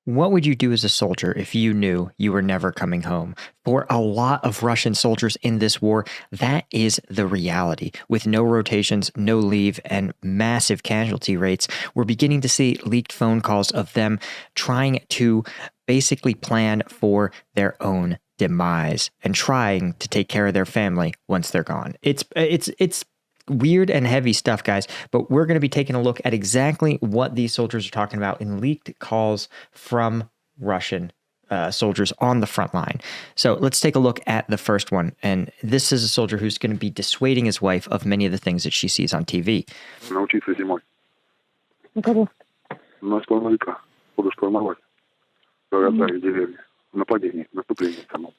What would you do as a soldier if you knew you were never coming home? For a lot of Russian soldiers in this war, that is the reality. With no rotations, no leave, and massive casualty rates, we're beginning to see leaked phone calls of them trying to basically plan for their own demise and trying to take care of their family once they're gone. It's weird and heavy stuff, guys, but we're going to be taking a look at exactly what these soldiers are talking about in leaked calls from Russian soldiers on the front line. So let's take a look at the first one. And this is a soldier who's going to be dissuading his wife of many of the things that she sees on TV. Научиться зимой. На кого? На штурмовика. Буду штурмовать. Городские деревни. Нападение, наступление само.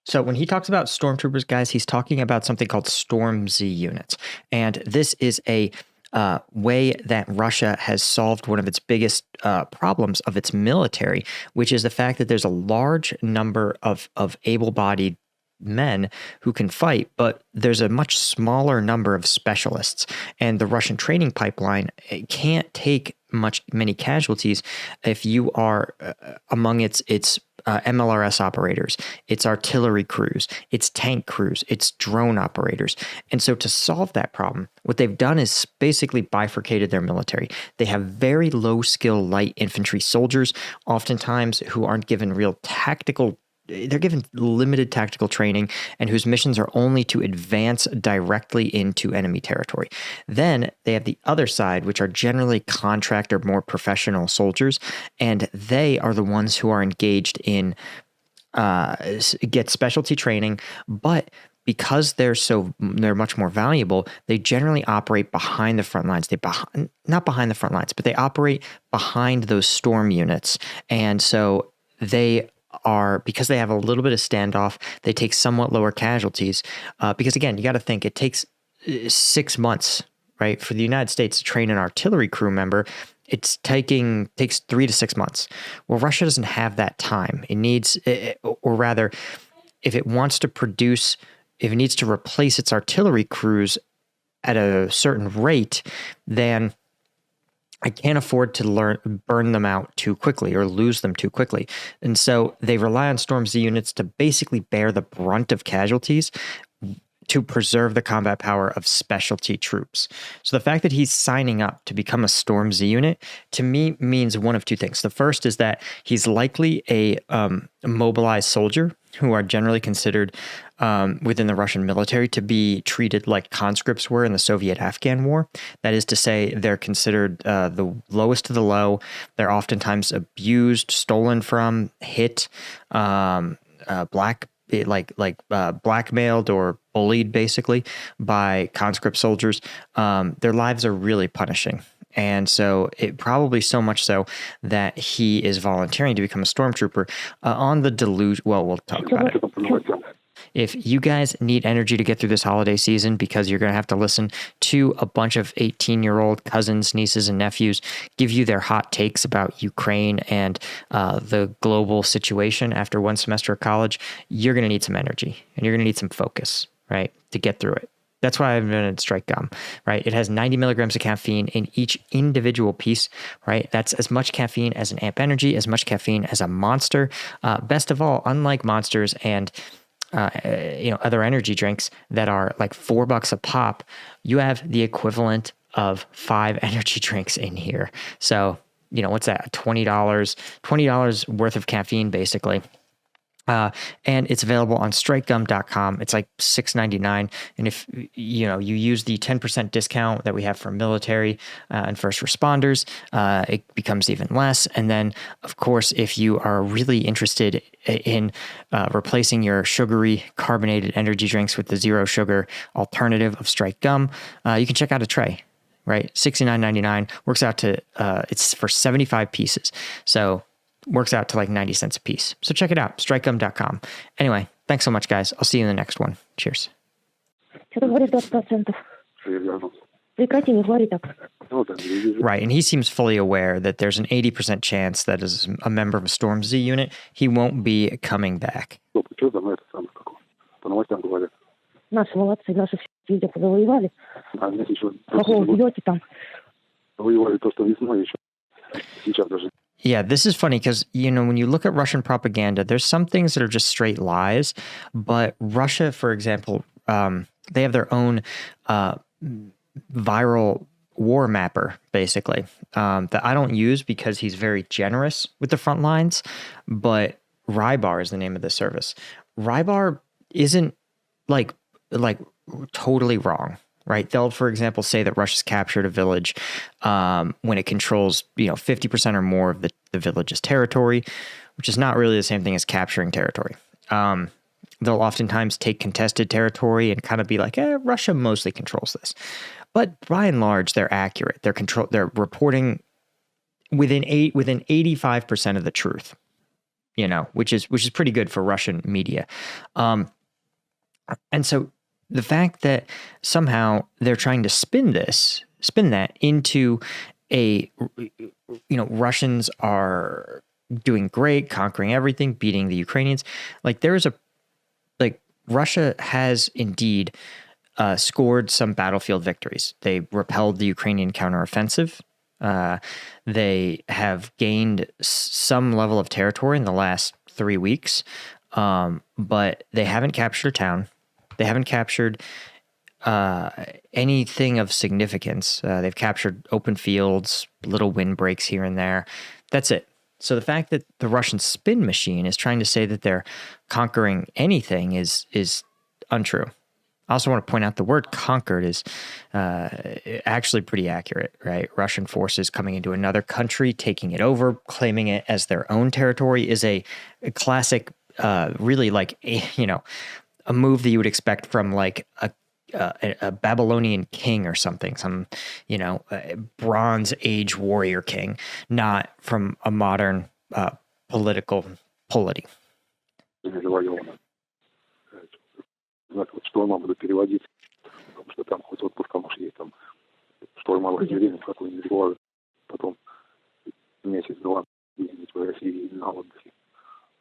So when he talks about stormtroopers, guys, he's talking about something called Storm Z units. And this is a way that Russia has solved one of its biggest problems of its military, which is the fact that there's a large number of able-bodied men who can fight, but there's a much smaller number of specialists. And the Russian training pipeline can't take many casualties if you are among its MLRS operators, its artillery crews, its tank crews, its drone operators. And so to solve that problem, what they've done is basically bifurcated their military. They have very low skill light infantry soldiers, oftentimes who aren't given real tactical. They're given limited tactical training and whose missions are only to advance directly into enemy territory. Then they have the other side, which are generally contract or more professional soldiers, and they are the ones who are engaged in get specialty training, but because they're much more valuable, they generally operate behind the front lines. Not behind the front lines, but they operate behind those storm units, and so because they have a little bit of standoff, they take somewhat lower casualties. Because again, you got to think it takes 6 months, right, for the United States to train an artillery crew member. Takes 3 to 6 months. Well, Russia doesn't have that time. It needs, or rather, if it needs to replace its artillery crews at a certain rate, then I can't afford to burn them out too quickly or lose them too quickly. And so they rely on Storm Z units to basically bear the brunt of casualties to preserve the combat power of specialty troops. So the fact that he's signing up to become a Storm Z unit, to me, means one of two things. The first is that he's likely a mobilized soldier who are generally considered within the Russian military to be treated like conscripts were in the Soviet-Afghan war. That is to say, they're considered the lowest of the low. They're oftentimes abused, stolen from, hit, blackmailed or bullied basically by conscript soldiers. Their lives are really punishing. And so it probably so much so that he is volunteering to become a stormtrooper on the deluge. Well, we'll talk about it. If you guys need energy to get through this holiday season because you're going to have to listen to a bunch of 18-year-old cousins, nieces, and nephews give you their hot takes about Ukraine and the global situation after one semester of college, you're going to need some energy and you're going to need some focus, right, to get through it. That's why I've invented Strike Gum, right? It has 90 milligrams of caffeine in each individual piece, right? That's as much caffeine as an Amp Energy, as much caffeine as a Monster. Best of all, unlike Monsters and other energy drinks that are like $4 a pop, you have the equivalent of 5 energy drinks in here. So, what's that? $20 worth of caffeine, basically. And it's available on strikegum.com. It's like $6.99. And if you use the 10% discount that we have for military and first responders, it becomes even less. And then, of course, if you are really interested in replacing your sugary carbonated energy drinks with the zero sugar alternative of Strike Gum, you can check out a tray. Right, $69.99 works out to it's for 75 pieces. So works out to like 90 cents a piece. So check it out, strikegum.com. Anyway, thanks so much, guys. I'll see you in the next one. Cheers. Что-то говоришь 20%. Прекрати, не говори так. Right, and he seems fully aware that there's an 80% chance that as a member of a Storm Z unit, he won't be coming back. Наши молодцы, наши все люди воевали. Какого бьете там? Воевали то, что весной еще. Сейчас даже. Yeah, this is funny because, when you look at Russian propaganda, there's some things that are just straight lies. But Russia, for example, they have their own viral war mapper, basically, that I don't use because he's very generous with the front lines. But Rybar is the name of the service. Rybar isn't like like totally wrong, right? They'll, for example, say that Russia's captured a village when it controls 50% or more of the village's territory, which is not really the same thing as capturing territory. They'll oftentimes take contested territory and kind of be like, Russia mostly controls this. But by and large, they're accurate. They're reporting within 85% of the truth, which is pretty good for Russian media. And so the fact that somehow they're trying to spin that into Russians are doing great, conquering everything, beating the Ukrainians. Russia has indeed scored some battlefield victories. They repelled the Ukrainian counteroffensive. They have gained some level of territory in the last 3 weeks, but they haven't captured a town. They haven't captured anything of significance. They've captured open fields, little windbreaks here and there. That's it. So the fact that the Russian spin machine is trying to say that they're conquering anything is untrue. I also want to point out the word conquered is actually pretty accurate, right? Russian forces coming into another country, taking it over, claiming it as their own territory is a classic, really a move that you would expect from like a Babylonian king or something, some, Bronze Age warrior king, not from a modern political polity. Штурма буду переводить, потому что там хоть отпуска, может, есть там штурмовать деревню какую-нибудь, потом месяц-два ездить в России на отдыхе.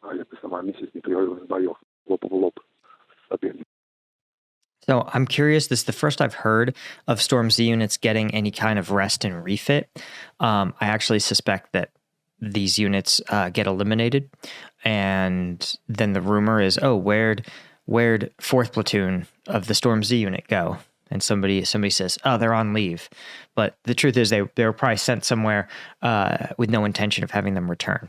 А это сама месяц непрерывных боев, лоб в лоб с соперником. So I'm curious, this is the first I've heard of Storm Z units getting any kind of rest and refit. I actually suspect that these units get eliminated. And then the rumor is, where'd 4th platoon of the Storm Z unit go? And somebody says, they're on leave. But the truth is they were probably sent somewhere with no intention of having them return.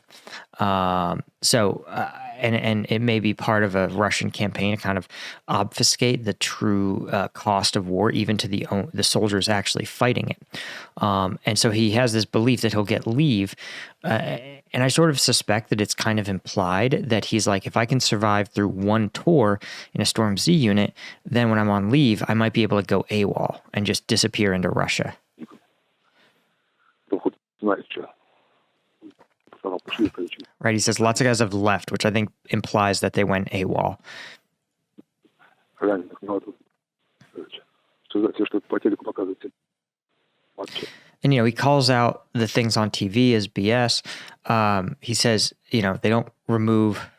And it may be part of a Russian campaign to kind of obfuscate the true cost of war, even to the soldiers actually fighting it. And so he has this belief that he'll get leave. And I sort of suspect that it's kind of implied that he's like, if I can survive through one tour in a Storm Z unit, then when I'm on leave, I might be able to go AWOL and just disappear into Russia. Right, he says lots of guys have left, which I think implies that they went AWOL. And, he calls out the things on TV as BS. He says, they don't remove.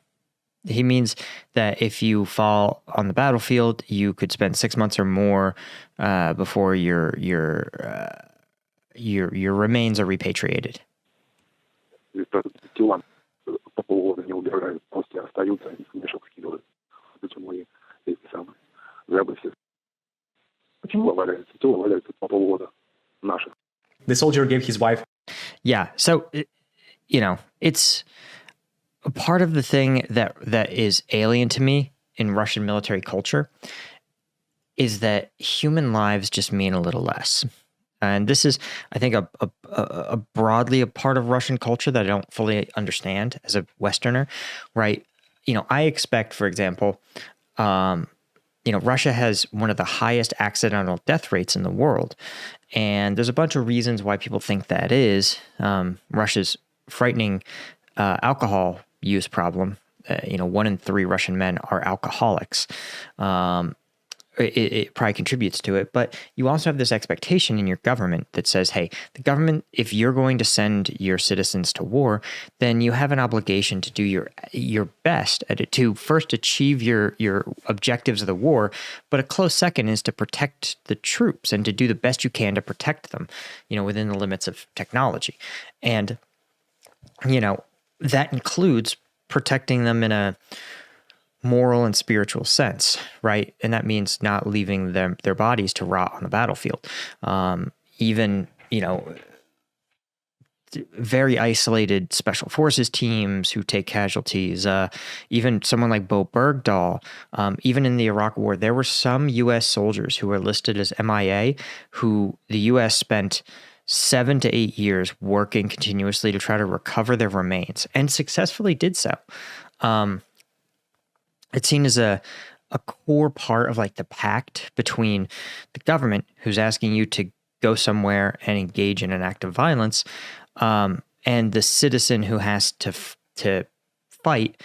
He means that if you fall on the battlefield, you could spend 6 months or more before your remains are repatriated. The soldier gave his wife. Yeah. So, it's a part of the thing that is alien to me in Russian military culture is that human lives just mean a little less. And this is, I think, a broadly a part of Russian culture that I don't fully understand as a Westerner, right? I expect, for example, Russia has one of the highest accidental death rates in the world. And there's a bunch of reasons why people think that is. Russia's frightening alcohol use problem. 1 in 3 Russian men are alcoholics. It probably contributes to it, but you also have this expectation in your government that says, hey, the government, if you're going to send your citizens to war, then you have an obligation to do your best to first achieve your objectives of the war, but a close second is to protect the troops and to do the best you can to protect them, within the limits of technology. And that includes protecting them in a moral and spiritual sense, right? And that means not leaving their bodies to rot on the battlefield. Even, very isolated special forces teams who take casualties, even someone like Bo Bergdahl, even in the Iraq War, there were some U.S. soldiers who were listed as MIA who the U.S. spent 7 to 8 years working continuously to try to recover their remains and successfully did so. It's seen as a core part of like the pact between the government who's asking you to go somewhere and engage in an act of violence, and the citizen who has to fight,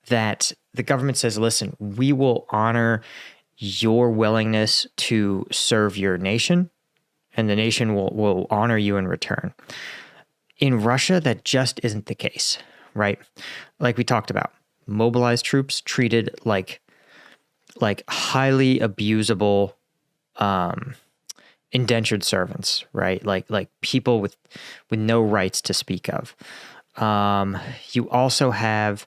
that the government says, listen, we will honor your willingness to serve your nation, and the nation will honor you in return. In Russia, that just isn't the case, right? Like we talked about, mobilized troops treated like highly abusable, indentured servants, right? Like people with no rights to speak of. You also have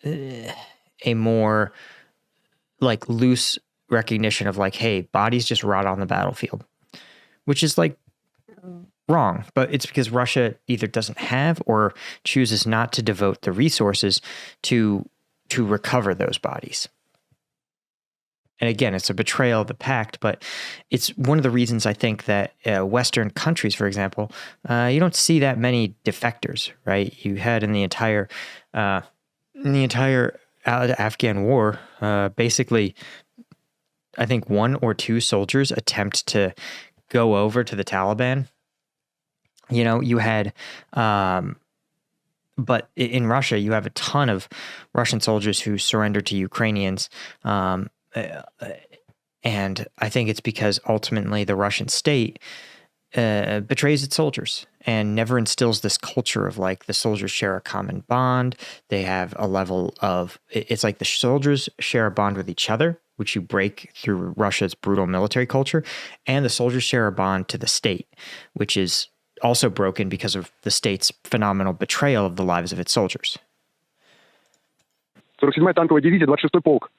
a more like loose recognition of like, hey, bodies just rot on the battlefield, which is like wrong, but it's because Russia either doesn't have or chooses not to devote the resources to recover those bodies. And again, it's a betrayal of the pact, but it's one of the reasons I think that Western countries, for example, you don't see that many defectors, right? You had in the entire Afghan war, basically, I think 1 or 2 soldiers attempt to go over to the Taliban. You had, but in Russia, you have a ton of Russian soldiers who surrendered to Ukrainians. And I think it's because ultimately the Russian state betrays its soldiers and never instills this culture of like the soldiers share a common bond. They have a level of, it's like the soldiers share a bond with each other, which you break through Russia's brutal military culture. And the soldiers share a bond to the state, which is also broken because of the state's phenomenal betrayal of the lives of its soldiers. 47-я танковая дивизия, 26-й полк.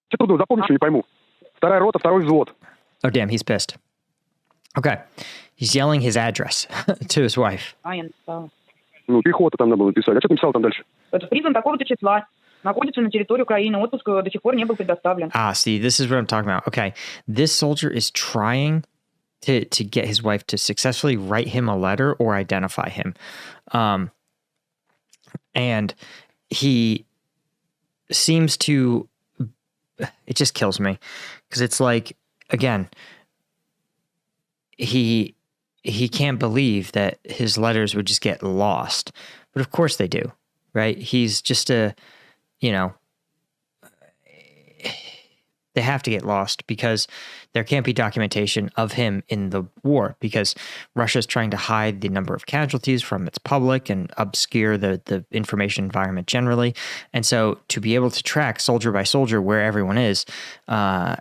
Что трудно запомнить, что не пойму. 2-я рота, 2-й взвод. Oh, damn, he's pissed. Okay. He's yelling his address to his wife. Я написала. Ну, пехота там надо было писать. А что ты написал там дальше? Это призван такого-то числа. Находится на территории Украины. Отпуск до сих пор не был предоставлен. See, this is what I'm talking about. Okay. This soldier is trying to get his wife to successfully write him a letter or identify him. And he seems to, it just kills me because it's like, again, he can't believe that his letters would just get lost, but of course they do, right? He's just they have to get lost because there can't be documentation of him in the war because Russia's trying to hide the number of casualties from its public and obscure the information environment generally. And so to be able to track soldier by soldier where everyone is, the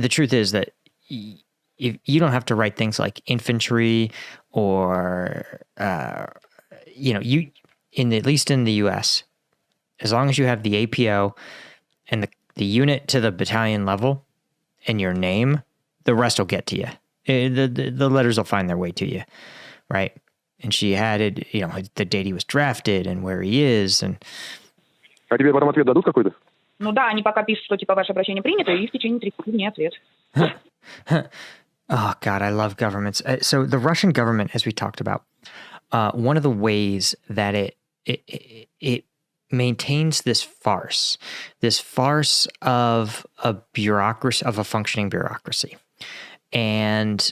truth is that if you don't have to write things like infantry or, at least in the US, as long as you have the APO and the unit to the battalion level and your name, the rest will get to you. The letters will find their way to you, right? And she added, the date he was drafted and where he is. And А тебе потом ответ дадут какой-то? Ну да, они пока пишут, что типа ваше обращение принято, и в течение 30 дней ответ. Oh, God, I love governments. So the Russian government, as we talked about, one of the ways that it maintains this farce of a bureaucracy, of a functioning bureaucracy. And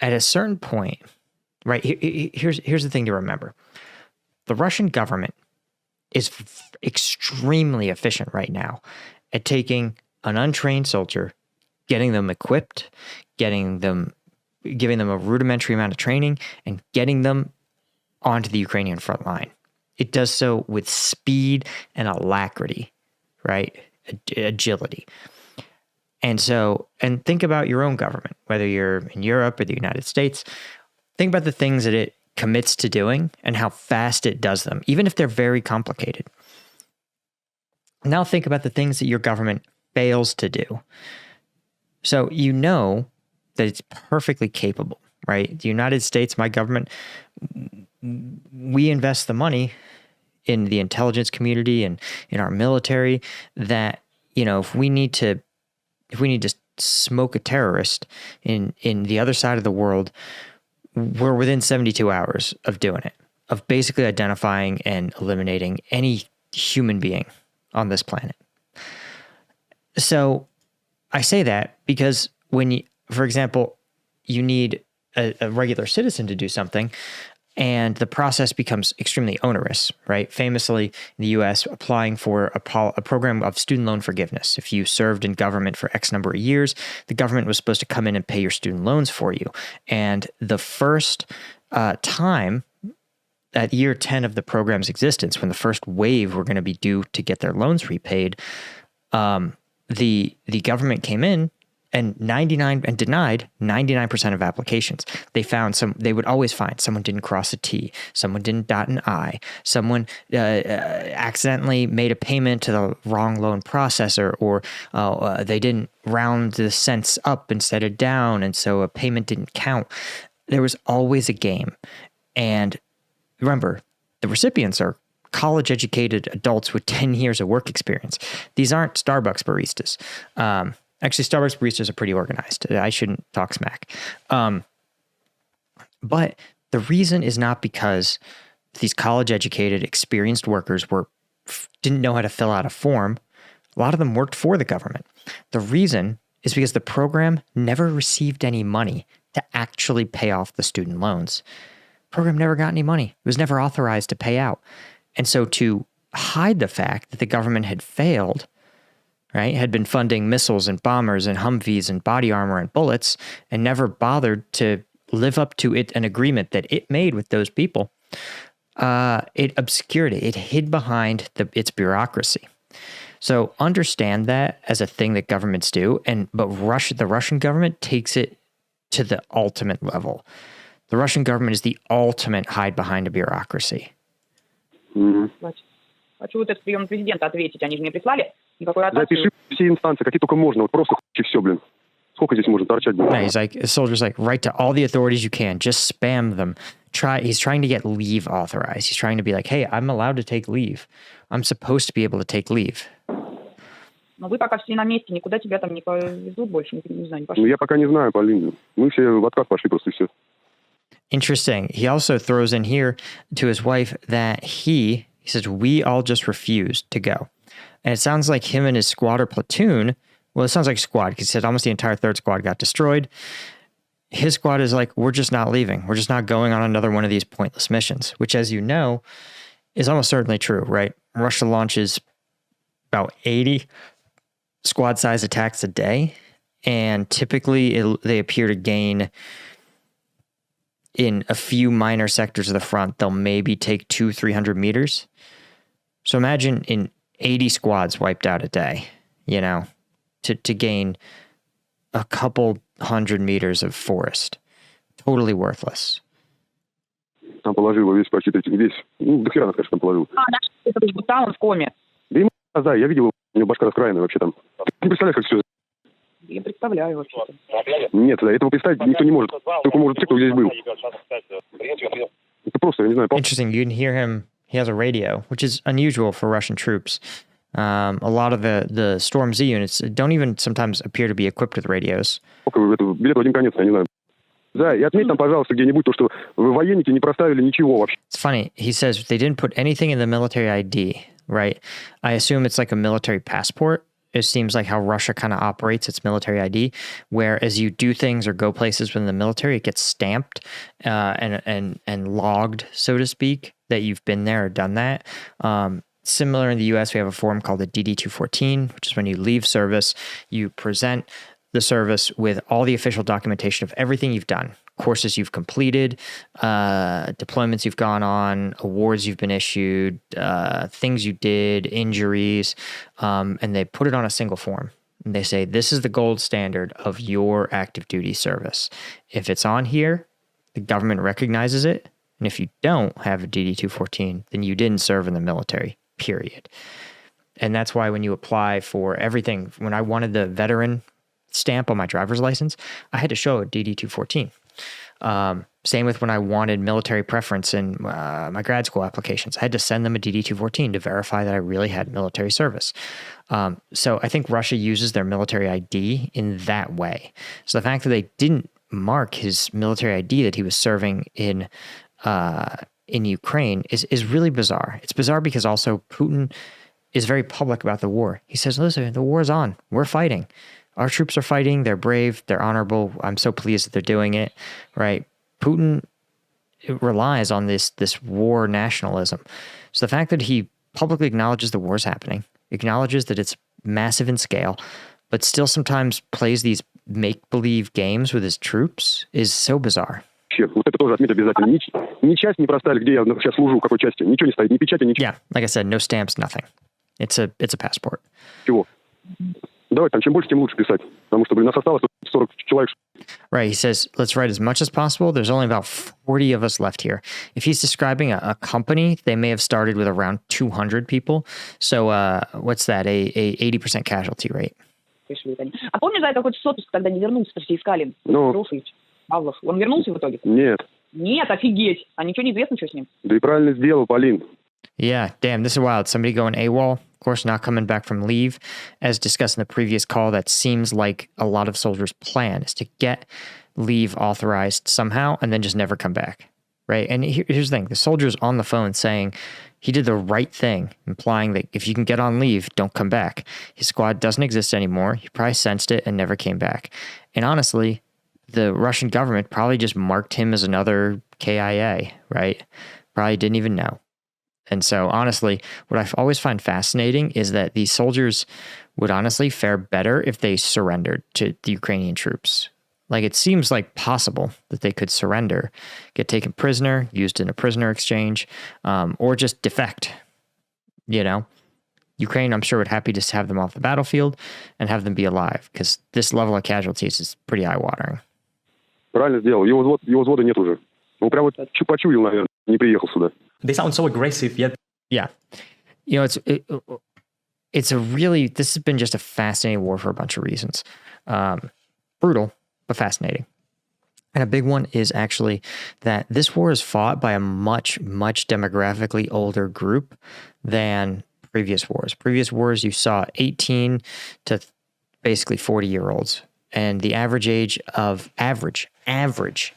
at a certain point, right, here's the thing to remember. The Russian government is extremely efficient right now at taking an untrained soldier, getting them equipped, giving them a rudimentary amount of training, and getting them onto the Ukrainian front line. It does so with speed and alacrity, right? Agility. And think about your own government, whether you're in Europe or the United States. Think about the things that it commits to doing and how fast it does them, even if they're very complicated. Now think about the things that your government fails to do. So you know that it's perfectly capable, right? The United States, my government, we invest the money in the intelligence community and in our military that, if we need to smoke a terrorist in the other side of the world, we're within 72 hours of doing it, of basically identifying and eliminating any human being on this planet. So I say that because when you, for example, you need a regular citizen to do something and the process becomes extremely onerous, right? Famously in the US, applying for a program of student loan forgiveness. If you served in government for X number of years, the government was supposed to come in and pay your student loans for you. And the first time at year 10 of the program's existence, when the first wave were going to be due to get their loans repaid, the government came in and denied 99% of applications. They would always find someone didn't cross a T, someone didn't dot an I, someone accidentally made a payment to the wrong loan processor, or they didn't round the cents up instead of down, and so a payment didn't count. There was always a game. And remember, the recipients are college-educated adults with 10 years of work experience. These aren't Starbucks baristas. Actually, Starbucks baristas are pretty organized. I shouldn't talk smack. But the reason is not because these college-educated, experienced workers didn't know how to fill out a form. A lot of them worked for the government. The reason is because the program never received any money to actually pay off the student loans. The program never got any money. It was never authorized to pay out. And so to hide the fact that the government had failed, right, had been funding missiles and bombers and Humvees and body armor and bullets and never bothered to live up to an agreement that it made with those people, it obscured it. It hid behind its bureaucracy. So understand that as a thing that governments do, but the Russian government takes it to the ultimate level. The Russian government is the ultimate hide behind a bureaucracy. Хочу вот этот прием президента ответить. Они же мне прислали никакой атаки. Запиши все инстанции, какие только можно. Вот просто все, блин. Сколько здесь можно торчать? Yeah, he's like, the soldier's like, write to all the authorities you can. Just spam them. He's trying to get leave authorized. He's trying to be like, hey, I'm allowed to take leave. I'm supposed to be able to take leave. Но вы пока все на месте, никуда тебя там не повезут больше, не знаю, не пошли. Ну, я пока не знаю, Полин. Мы все в отказ пошли просто и все. Interesting. He also throws in here to his wife that he says, we all just refused to go. And it sounds like him and his squad or platoon, well, it sounds like squad, because he said almost the entire third squad got destroyed. His squad is like, we're just not leaving. We're just not going on another one of these pointless missions, which, as you know, is almost certainly true, right? Russia launches about 80 squad-size attacks a day, and typically they appear to gain in a few minor sectors of the front. They'll maybe take 200-300 meters. So imagine in 80 squads wiped out a day, to gain a couple 100 meters of forest. Totally worthless. Там положил его весь, почти весь. Ну, до хера, конечно, там положил. Там он в коме. Да ему да, я видел, у него башка раскроенная вообще там. Ты не представляешь, как все. Я представляю вообще-то. Нет, да, этого представить никто не может. Только может те, кто здесь был. Это просто, я не знаю. Interesting. You can hear him. He has a radio, which is unusual for Russian troops. A lot of the Storm Z units don't even sometimes appear to be equipped with radios. Билет в один конец, я не знаю. Да, и отметь там, пожалуйста, где-нибудь то, что военники не проставили ничего вообще. It's funny. He says they didn't put anything in the military ID, right? I assume it's like a military passport. It seems like how Russia kind of operates its military ID, where as you do things or go places within the military, it gets stamped and logged, so to speak, that you've been there or done that. Similar in the US, we have a form called the DD-214, which is when you leave service, you present the service with all the official documentation of everything you've done, courses you've completed, deployments you've gone on, awards you've been issued, things you did, injuries, and they put it on a single form. And they say, this is the gold standard of your active duty service. If it's on here, the government recognizes it, And if you don't have a DD-214, then you didn't serve in the military, period. And that's why when you apply for everything, when I wanted the veteran stamp on my driver's license, I had to show a DD-214. Same with when I wanted military preference in my grad school applications. I had to send them a DD-214 to verify that I really had military service. So I think Russia uses their military ID in that way. So the fact that they didn't mark his military ID that he was serving in Ukraine is really bizarre. It's bizarre because also Putin is very public about the war. He says, listen, the war's on. We're fighting. Our troops are fighting. They're brave. They're honorable. I'm so pleased that they're doing it, right? Putin relies on this war nationalism. So the fact that he publicly acknowledges the war's happening, acknowledges that it's massive in scale, but still sometimes plays these make-believe games with his troops is so bizarre. Вот это тоже отметь обязательно. Ни часть не проставили, где я сейчас служу, в какой части. Ничего не стоит, ни печати, ничего. Yeah, like I said, no stamps, nothing. It's a passport. Чего? Давай, там чем больше, тем лучше писать. Потому что, нас осталось 40 человек. Right, he says, let's write as much as possible. There's only about 40 of us left here. If he's describing a company, they may have started with around 200 people. So what's that, a 80% casualty rate? А помнишь, за это хоть отпуск тогда не вернулся, что все искали? Павлов. Он вернулся в итоге? Нет. Нет, офигеть. А ничего не известно, что с ним? Да и правильно сделал, Полин. Yeah, damn, this is wild. Somebody going AWOL, of course, not coming back from leave. As discussed in the previous call, that seems like a lot of soldiers' plan is to get leave authorized somehow and then just never come back, right? And here's the thing. The soldier's on the phone saying he did the right thing, implying that if you can get on leave, don't come back. His squad doesn't exist anymore. He probably sensed it and never came back. And honestly, the Russian government probably just marked him as another KIA, right? Probably didn't even know. And so honestly, what I always find fascinating is that these soldiers would honestly fare better if they surrendered to the Ukrainian troops. Like it seems like possible that they could surrender, get taken prisoner, used in a prisoner exchange, or just defect, you know? Ukraine, I'm sure, would happy to have them off the battlefield and have them be alive because this level of casualties is pretty eye-watering. Правильно сделал. Его взвода нет уже. Он прям вот почуял, наверное, не приехал сюда. They sound so aggressive, yet... Yeah. You know, it's a really... This has been just a fascinating war for a bunch of reasons. Brutal, but fascinating. And a big one is actually that this war is fought by a much, much demographically older group than previous wars. Previous wars, you saw 18 to basically 40-year-olds. And the average age of average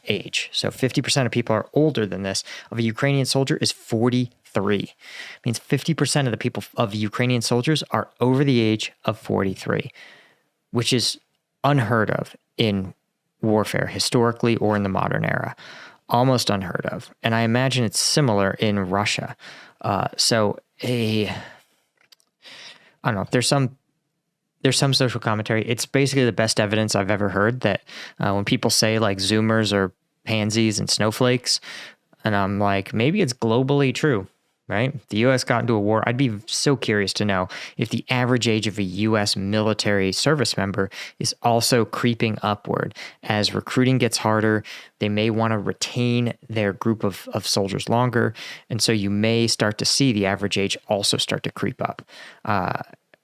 age, so 50% of people are older than this, of a Ukrainian soldier is 43. It means 50% of the people of Ukrainian soldiers are over the age of 43, which is unheard of in warfare, historically or in the modern era. Almost unheard of. And I imagine it's similar in Russia. I don't know, there's some social commentary. It's basically the best evidence I've ever heard that when people say like Zoomers are pansies and snowflakes, and I'm like, maybe it's globally true, right? The U.S. got into a war. I'd be so curious to know if the average age of a U.S. military service member is also creeping upward. As recruiting gets harder, they may want to retain their group of soldiers longer. And so you may start to see the average age also start to creep up.